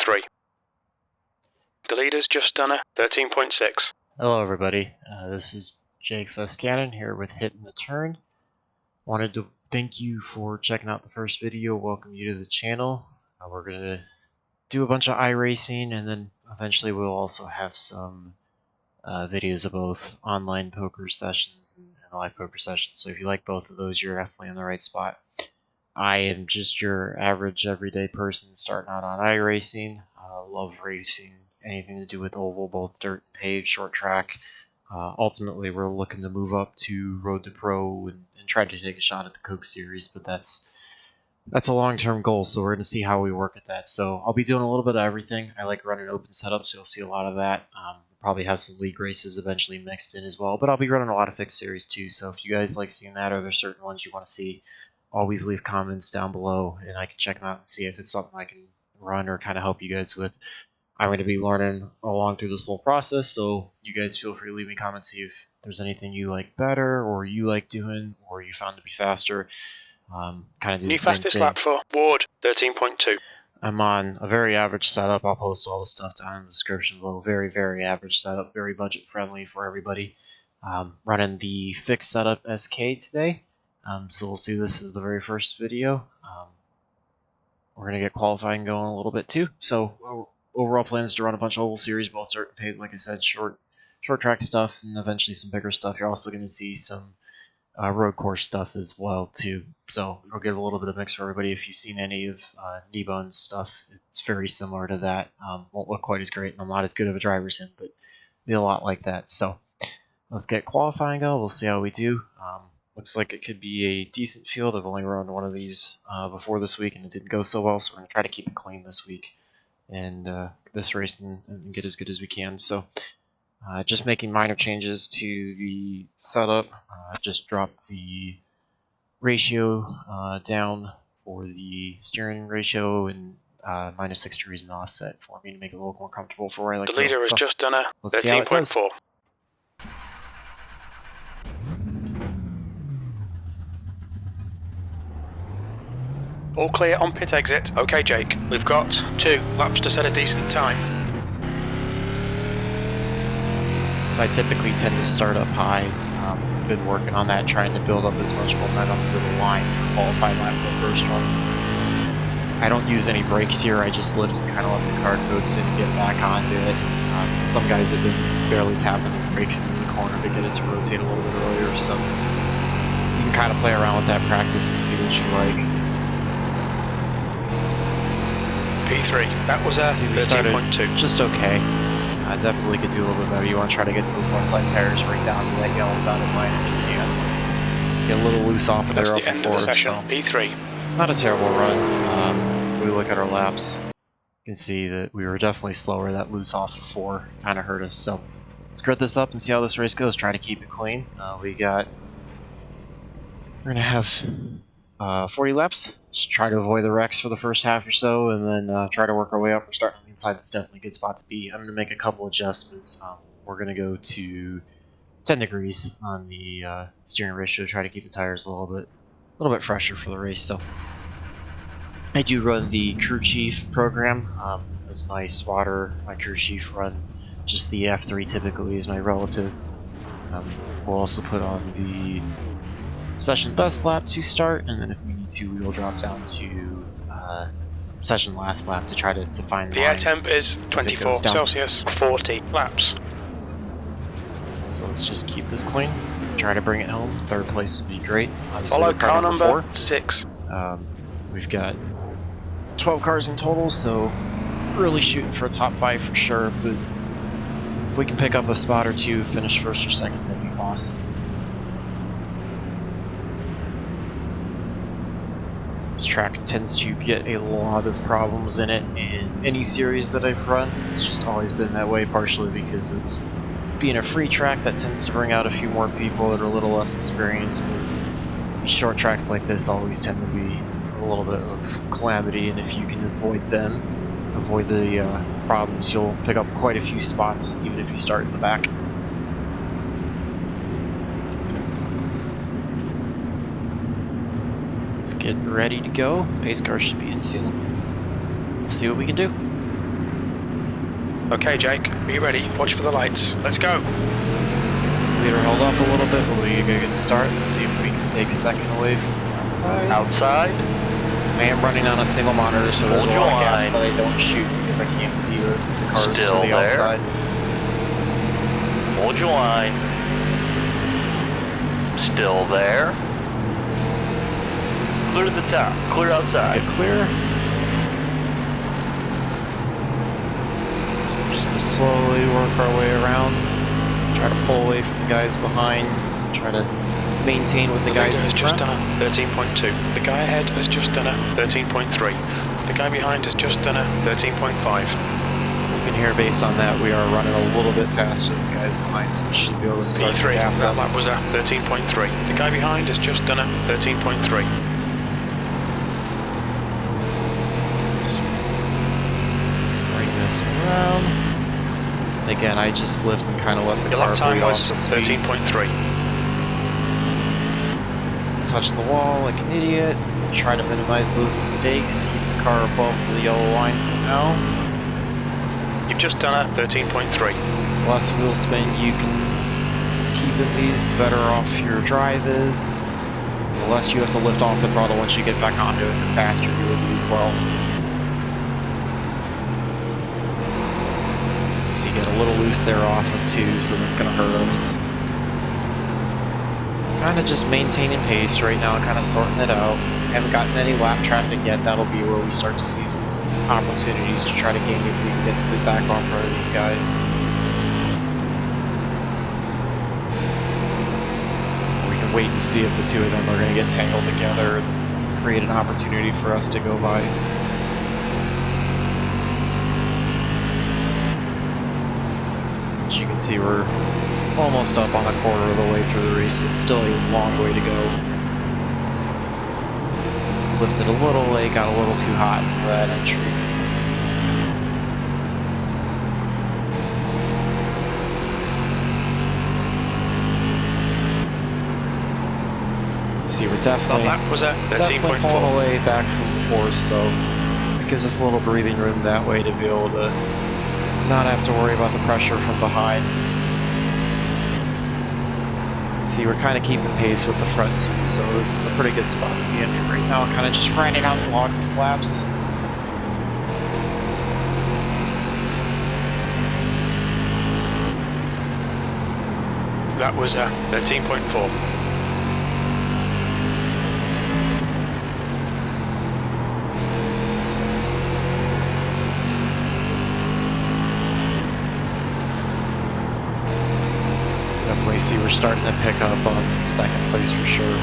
13.3. The leader's just done a 13.6. Hello everybody, this is Jake Cannon here with Hitting the Turn. Wanted to thank you for checking out the first video, welcome you to the channel. We're going to do a bunch of iRacing, and then eventually we'll also have some videos of both online poker sessions and live poker sessions. So if you like both of those, you're definitely in the right spot. I am just your average everyday person starting out on iRacing. Love racing, anything to do with oval, both dirt, paved, short track. Ultimately, we're looking to move up to Road to Pro and try to take a shot at the Coke Series, but that's a long-term goal, so we're going to see how we work at that. So I'll be doing a little bit of everything. I like running open setups, so you'll see a lot of that. We'll probably have some league races eventually mixed in as well, but I'll be running a lot of fixed series too, so if you guys like seeing that or there's certain ones you want to see, always leave comments down below, and I can check them out and see if it's something I can run or kind of help you guys with. I'm going to be learning along through this whole process, so you guys feel free to leave me comments, see if there's anything you like better, or you like doing, or you found to be faster. Kind of do New the same fastest thing. lap for Ward, 13.2. I'm on a very average setup. I'll post all the stuff down in the description below. Very, very average setup, very budget friendly for everybody. Running the fixed setup SK today. So we'll see this is the very first video. We're going to get qualifying going a little bit too. So overall plan is to run a bunch of oval series, both dirt and paved, like I said, short track stuff, and eventually some bigger stuff. You're also going to see some road course stuff as well too. So it'll give a little bit of mix for everybody. If you've seen any of Kneebon's stuff, it's very similar to that. Won't look quite as great, and I'm not as good of a driver as him, but be a lot like that. So let's get qualifying going. We'll see how we do. Looks like it could be a decent field. I've only run one of these before this week, and it didn't go so well, so we're going to try to keep it clean this week and this race and get as good as we can. So just making minor changes to the setup. Just dropped the ratio down for the steering ratio and minus 6 degrees in offset for me to make it a little more comfortable for where I like to go. The leader has just done a 13.4. All clear on pit exit. Okay, Jake. We've got 2 laps to set a decent time. So I typically tend to start up high. Been working on that, trying to build up as much momentum to the line for qualifying lap for the first one. I don't use any brakes here. I just lift and kind of let the car coast in and get back onto it. Some guys have been barely tapping the brakes in the corner to get it to rotate a little bit earlier, so you can kind of play around with that practice and see what you like. P3. That was a 13.2. Just okay. I definitely could do a little bit better. You want to try to get those left side tires right down to that yellow dotted line if you can. Get a little loose off of there. That's the end of the session. So P3. not a terrible run. If we look at our laps, you can see that we were definitely slower. That loose off of 4 kind of hurt us. So let's grit this up and see how this race goes. Try to keep it clean. We're gonna have 40 laps. Just try to avoid the wrecks for the first half or so, and then try to work our way up. We're starting on the inside. That's definitely a good spot to be. I'm going to make a couple adjustments. We're going to go to 10 degrees on the steering ratio. Try to keep the tires a little bit fresher for the race. So I do run the CrewChief program as my spotter. My CrewChief run just the F3 typically is my relative. We'll also put on the session best lap to start, and then if we need to, we will drop down to session last lap to try to find the air temp is 24 Celsius, 40 laps. So let's just keep this clean, try to bring it home. 3rd place would be great. Obviously, follow car number 4. 6. We've got 12 cars in total, so really shooting for a top 5 for sure, but if we can pick up a spot or 2, finish 1st or 2nd, that'd be awesome. This track tends to get a lot of problems in it in any series that I've run. It's just always been that way, partially because of being a free track that tends to bring out a few more people that are a little less experienced. But short tracks like this always tend to be a little bit of calamity, and if you can avoid them, avoid the problems, you'll pick up quite a few spots, even if you start in the back. Let's get ready to go. Pace car should be in soon. We'll see what we can do. Okay, Jake, are you ready? Watch for the lights. Let's go. Leader held up a little bit, but we get a good start. Let's see if we can take second away from the outside. Outside. I am running on a single monitor, so there's a Hold lot your of gaps line. that I don't shoot because I can't see the cars Still to the there. outside. Hold your line. Still there. Clear the top. Clear outside. Get clear. So we're just going to slowly work our way around. Try to pull away from the guys behind. Try to maintain with the guys in has just front. done a 13.2. The guy ahead has just done a 13.3. The guy behind has just done a 13.5. You can hear based on that we are running a little bit faster than the guys behind, so we should be able to start P3, to gap that them. lap was a 13.3. The guy behind has just done a 13.3. Bring this around. Again, I just lift and kind of let the Your car lap time bleed was off the speed. 13.3. Touch the wall like an idiot. Try to minimize those mistakes. Keep the car above the yellow line for now. You've just done a 13.3. The less wheel spin you can keep in these, the better off your drive is. The less you have to lift off the throttle once you get back onto it, the faster you will be as well. So you get a little loose there off of 2, so that's going to hurt us. Kind of just maintaining pace right now, kind of sorting it out. Haven't gotten any lap traffic yet. That'll be where we start to see some opportunities to try to gain if we can get to the back on front of these guys. We can wait and see if the two of them are going to get tangled together and create an opportunity for us to go by. As you can see, we're almost up on a quarter of the way through the race. It's still a long way to go. Lifted a little late, got a little too hot for that entry. See, we're definitely Was that pulling 13.4? away back from fourth, so it gives us a little breathing room that way to be able to not have to worry about the pressure from behind. See, we're kind of keeping pace with the front two, so this is a pretty good spot to be in right now. Kind of just grinding out and log some laps. That was a 13.4. Definitely see we're starting to pick up on second place for sure.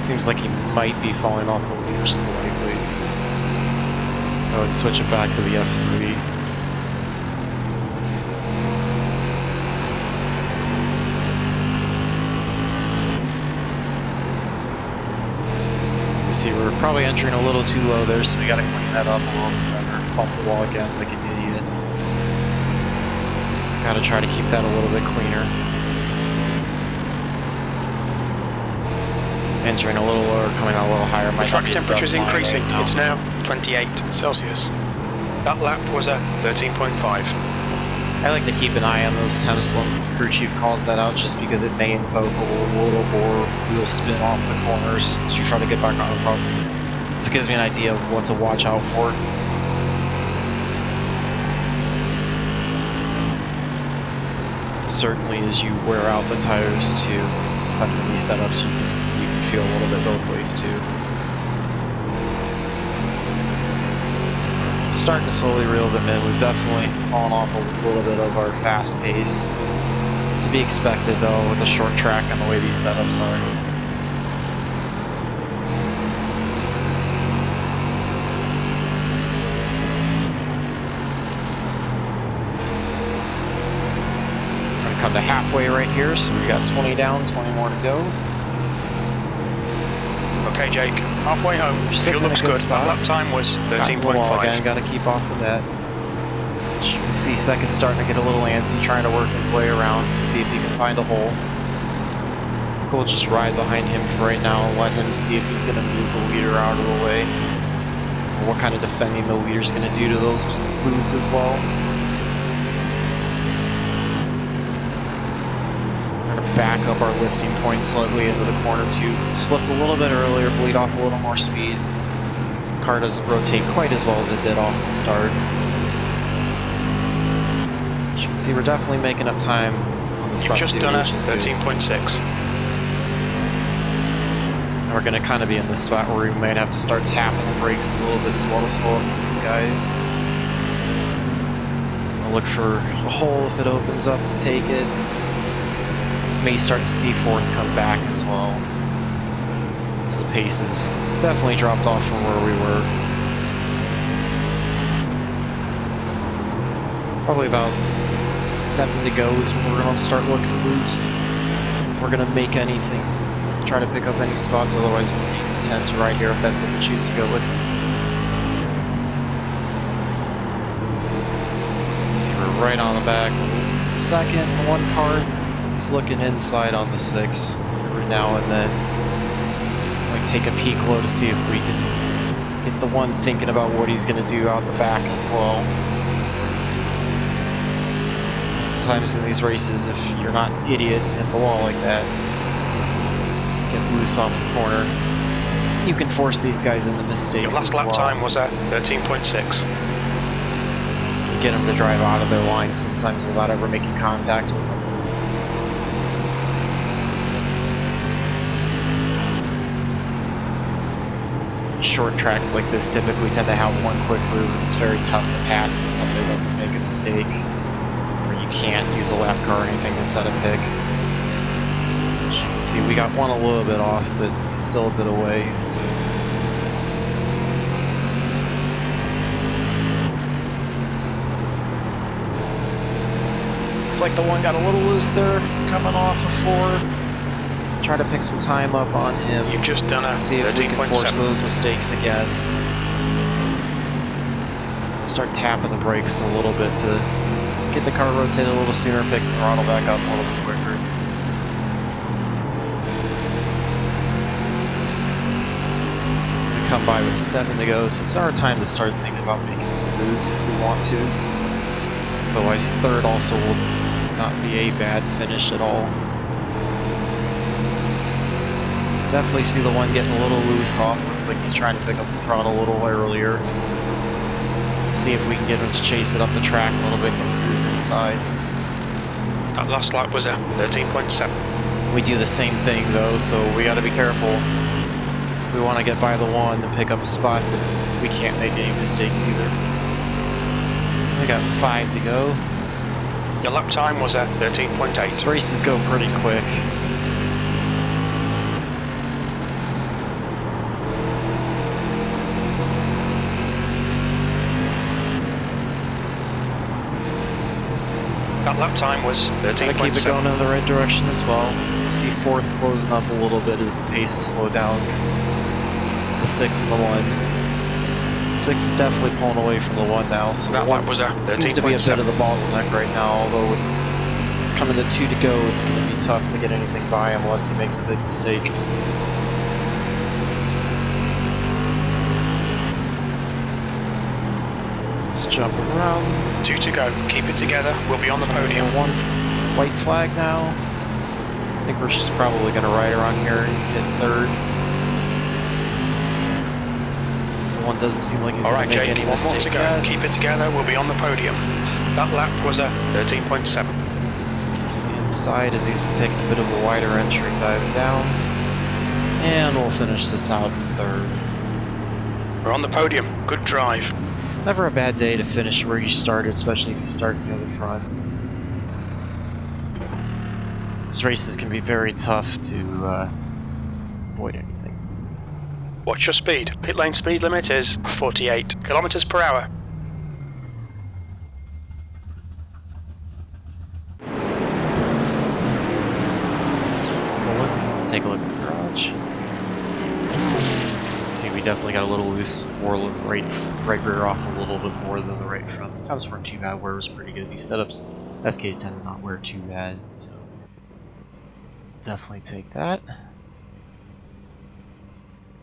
Seems like he might be falling off the leader slightly. Go ahead and switch it back to the F3. You see we're probably entering a little too low there, so we gotta clean that up a little bit better. Bump the wall again like an idiot. Gotta try to keep that a little bit cleaner. Entering a little lower, coming out a little higher. The Might track not be the temperature is best line increasing. right now. It's now 28 Celsius. That lap was a 13.5. I like to keep an eye on those temps when CrewChief calls that out, just because it may invoke a little more wheel spin off the corners as you try to get back on the front. So it gives me an idea of what to watch out for. Certainly as you wear out the tires too, sometimes in these setups you can feel a little bit both ways too. Starting to slowly reel them in. We've definitely fallen off a little bit of our fast pace. To be expected though, with the short track and the way these setups are. Come to halfway right here, so we got 20 down, 20 more to go. Okay, Jake, halfway home. Fuel looks good. Lap time was 13.5. Again, got to keep off of that. As you can see, second's starting to get a little antsy, trying to work his way around, see if he can find a hole. I think we'll just ride behind him for right now and let him see if he's going to move the leader out of the way. Or what kind of defending the leader's going to do to those blues as well. back up our lifting point slightly into the corner too. Just lift a little bit earlier, bleed off a little more speed. Car doesn't rotate quite as well as it did off the start. As you can see, we're definitely making up time on the front Just two, done a which is good. 13.6. We're going to kind of be in this spot where we might have to start tapping the brakes a little bit as well to slow up these guys. I'll look for a hole if it opens up to take it. May start to see fourth come back as well. So the pace has definitely dropped off from where we were. Probably about 7 to go is when we're going to start looking loose. If we're going to make anything, try to pick up any spots, otherwise we'll be content to ride here if that's what we choose to go with. See, we're right on the back. Second, one car, he's looking inside on the 6 every now and then. Like take a peek low to see if we can get the one thinking about what he's going to do out the back as well. Sometimes in these races, if you're not an idiot and hit the wall like that, get loose off the corner, you can force these guys into mistakes. Your last lap time was at 13.6. You get them to drive out of their line sometimes without ever making contact with them. Short tracks like this typically tend to have one quick move, and it's very tough to pass if somebody doesn't make a mistake, or you can't use a lap car or anything to set a pick. As you can see, we got one a little bit off, but still a bit away. Looks like the one got a little loose there, coming off a 4. Try to pick some time up on him. You've just done a See if we can force those mistakes again. Start tapping the brakes a little bit to get the car rotated a little sooner, pick the throttle back up a little bit quicker. We come by with 7 to go, so it's our time to start thinking about making some moves if we want to. Otherwise, third also will not be a bad finish at all. Definitely see the one getting a little loose off. Looks like he's trying to pick up the throttle a little earlier. See if we can get him to chase it up the track a little bit into his inside. That last lap was at 13.7. We do the same thing though, so we got to be careful. We want to get by the one and pick up a spot, but we can't make any mistakes either. We got 5 to go. Your lap time was at 13.8. These races go pretty quick. That lap time was 13.7. Gotta keep it going in the right direction as well. You see fourth closing up a little bit as the pace is slowed down from the 6 and the 1. 6 is definitely pulling away from the 1 now, so that lap was at 13.7. Seems to be a bit of the bottleneck right now, although with coming to 2 to go, it's going to be tough to get anything by him unless he makes a big mistake. Let's jump around. 2 to go. Keep it together. We'll be on the podium. 1 white flag now. I think we're just probably going to ride around here and get third. The one doesn't seem like he's going to make Jake, any one more mistake to go. yet. Keep it together. We'll be on the podium. That lap was at 13.7. Inside as he's been taking a bit of a wider entry, diving down. And we'll finish this out in third. We're on the podium. Good drive. Never a bad day to finish where you started, especially if you start near the front. These races can be very tough to avoid anything. Watch your speed. Pit lane speed limit is 48 kilometers per hour. Take a look at the garage. See, we definitely got a little loose. Wore right rear off a little bit more than the right front. The times weren't too bad. Wear was pretty good. These setups, SKs tend to not wear too bad, so definitely take that.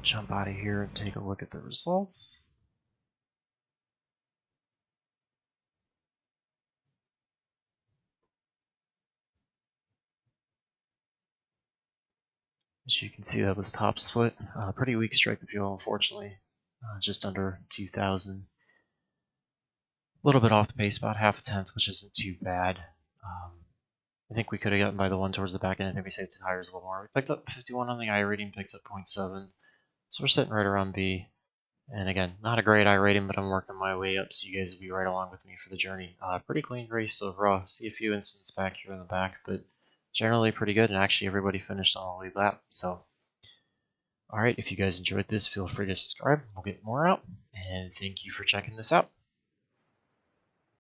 Jump out of here and take a look at the results. As you can see, that was top split. Pretty weak strike of fuel, unfortunately. Just under 2,000. A little bit off the pace, about half a tenth, which isn't too bad. I think we could have gotten by the one towards the back end. I think we saved the tires a little more. We picked up 51 on the I rating, picked up 0.7. So we're sitting right around B. And again, not a great I rating, but I'm working my way up, so you guys will be right along with me for the journey. Pretty clean race overall. See a few incidents back here in the back, but generally pretty good. And actually, everybody finished on the lead lap. So, alright, if you guys enjoyed this, feel free to subscribe. We'll get more out. And thank you for checking this out.